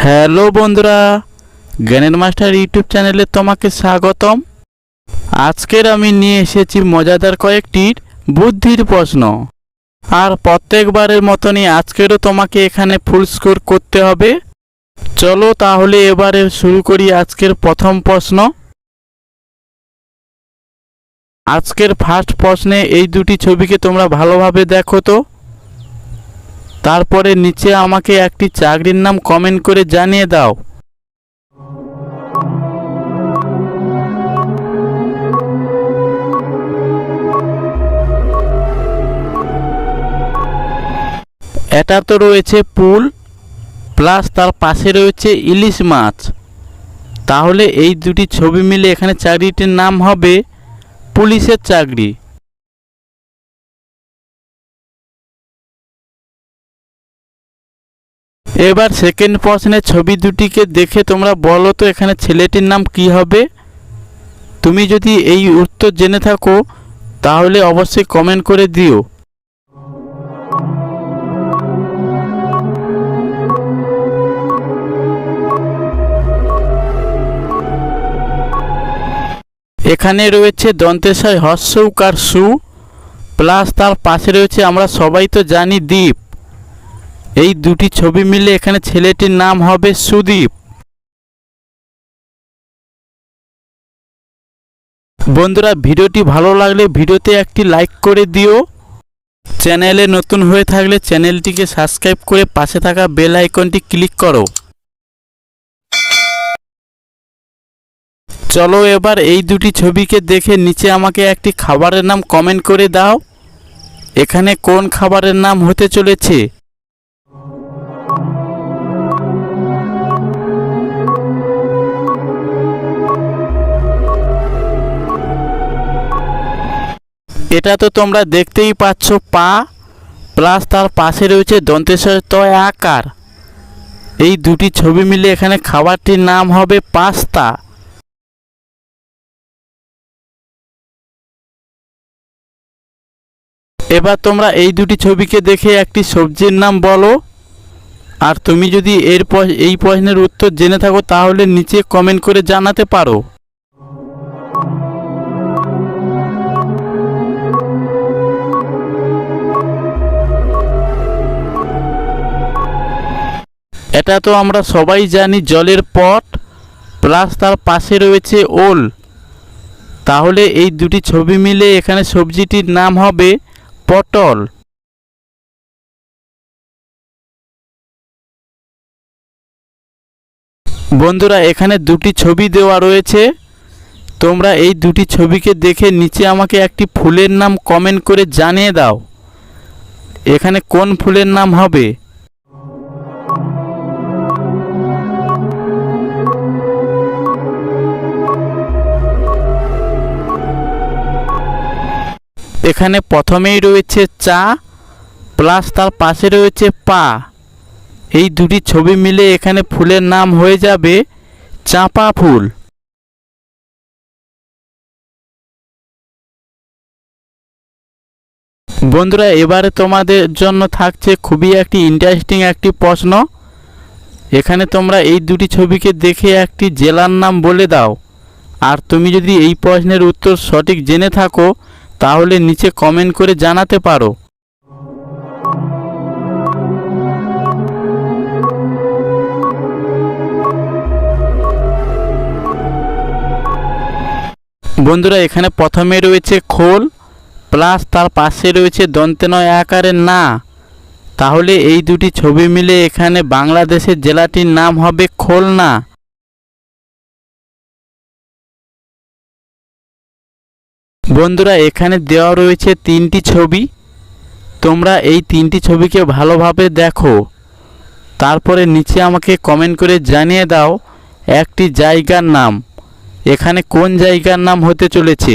Hello বন্ধুরা, জ্ঞানের master YouTube চ্যানেলে তোমাকে স্বাগতম। আজকের আমি নিয়ে এসেছি মজাদার কয়েকটি বুদ্ধির প্রশ্ন। আর প্রত্যেকবারের মতনই আজকেরও তোমাকে এখানে ফুল স্কোর করতে হবে। চলো তাহলে এবারে শুরু করি আজকের প্রথম প্রশ্ন। আজকের ফার্স্ট প্রশ্নে এই দুটি ছবিকে তোমরা ভালোভাবে দেখো তো। তারপরে নিচে আমাকে একটি চাকরির নাম কমেন্ট করে জানিয়ে দাও। এটা তো রয়েছে পুল, প্লাস তার পাশে রয়েছে ইলিশ মাছ। তাহলে এই দুটি ছবি মিলে এখানে চাকরিটির নাম হবে পুলিশের চাকরি। এবার সেকেন্ড প্রশ্নের ছবি দুটিকে দেখে তোমরা বলো তো এখানে ছেলেটির নাম কি হবে। তুমি যদি এই উত্তর জেনে থাকো তাহলে অবশ্যই কমেন্ট করে দিও। এখানে রয়েছে দন্তেশয় হ্রস্বউকার সু, প্লাস তার পাশে রয়েছে আমরা সবাই তো জানি দ্বীপ। এই দুটি ছবি মিলে এখানে ছেলেটির নাম হবে সুদীপ। বন্ধুরা, ভিডিওটি ভালো লাগলে ভিডিওতে একটি লাইক করে দিও। চ্যানেলে নতুন হয়ে থাকলে চ্যানেলটিকে সাবস্ক্রাইব করে পাশে থাকা বেল আইকনটি ক্লিক করো। চলো এবার এই দুটি ছবিকে দেখে নিচে আমাকে একটি খাবারের নাম কমেন্ট করে দাও। এখানে কোন খাবারের নাম হতে চলেছে? এটা তো তোমরা দেখতেই পাচ্ছ পা, প্লাস তার পাশে রয়েছে দন্তেশ্বর তয় আকার। এই দুটি ছবি মিলে এখানে খাবারটির নাম হবে পাস্তা। এবার তোমরা এই দুটি ছবিকে দেখে একটি সবজির নাম বলো। আর তুমি যদি এই প্রশ্নের উত্তর জেনে থাকো তাহলে নিচে কমেন্ট করে জানাতে পারো। এটা তো আমরা সবাই জানি জলের পট, প্লাস তার পাশে রয়েছে ওল। তাহলে এই দুটি ছবি মিলে এখানে সবজিটির নাম হবে পটল। বন্ধুরা, এখানে দুটি ছবি দেওয়া রয়েছে। তোমরা এই দুটি ছবিকে দেখে নিচে আমাকে একটি ফুলের নাম কমেন্ট করে জানিয়ে দাও। এখানে কোন ফুলের নাম হবে? এখানে প্রথমেই রয়েছে চা, প্লাস তার পাশে রয়েছে পা। এই দুটি ছবি মিলে এখানে ফুলের নাম হয়ে যাবে চাঁপা ফুল। বন্ধুরা, এবারে তোমাদের জন্য থাকছে খুবই একটি ইন্টারেস্টিং একটি প্রশ্ন। এখানে তোমরা এই দুটি ছবিকে দেখে একটি জেলার নাম বলে দাও। আর তুমি যদি এই প্রশ্নের উত্তর সঠিক জেনে থাকো তাহলে নিচে কমেন্ট করে জানাতে পারো। বন্ধুরা, এখানে প্রথমে রয়েছে খোল, প্লাস তার পাশে রয়েছে দন্তেনয় আকারের না। তাহলে এই দুটি ছবি মিলে এখানে বাংলাদেশের জেলাটির নাম হবে খুলনা। বন্ধুরা, এখানে দেওয়া রয়েছে তিনটি ছবি। তোমরা এই তিনটি ছবিকে ভালোভাবে দেখো। তারপরে নিচে আমাকে কমেন্ট করে জানিয়ে দাও একটি জায়গার নাম। এখানে কোন জায়গার নাম হতে চলেছে?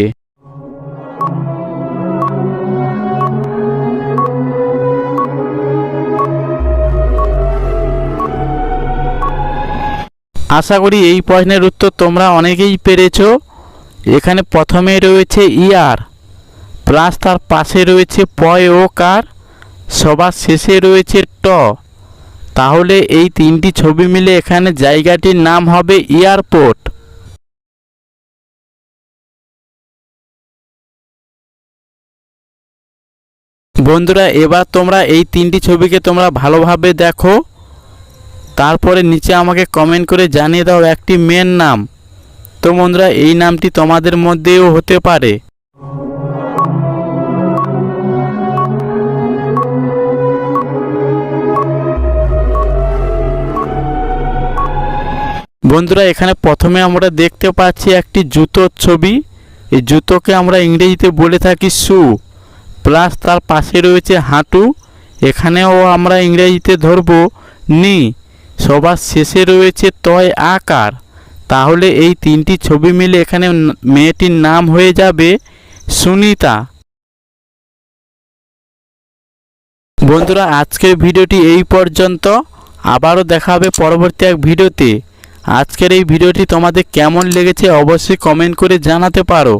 আশা করি এই প্রশ্নের উত্তর তোমরা অনেকেই পেরেছো। এখানে প্রথমে রয়েছে ইয়ার, প্লাস তার পাশে রয়েছে পয় ও কার, সবার শেষে রয়েছে ট। তাহলে এই তিনটি ছবি মিলে এখানে জায়গাটির নাম হবে এয়ারপোর্ট। বন্ধুরা এবার তোমরা এই তিনটি ছবিকে তোমরা ভালোভাবে দেখো, তারপরে নিচে আমাকে কমেন্ট করে জানিয়ে দাও একটি মেয়ের নাম। তো বন্ধুরা এই নামটি তোমাদের মধ্যেও হতে পারে। বন্ধুরা এখানে প্রথমে আমরা দেখতে পাচ্ছি একটি জুতোর ছবি। এই জুতোকে আমরা ইংরেজিতে বলে থাকি শু, প্লাস তার পাশে রয়েছে হাঁটু, এখানেও আমরা ইংরেজিতে ধরব নি, সবার শেষে রয়েছে টয় আকার। তাহলে এই তিনটি ছবি মিলে এখানে মেয়েটির নাম হয়ে যাবে সুনিতা। বন্ধুরা আজকের ভিডিওটি এই পর্যন্ত, আবারও দেখা হবে পরবর্তী এক ভিডিওতে। আজকের এই ভিডিওটি তোমাদের কেমন লেগেছে অবশ্যই কমেন্ট করে জানাতে পারো।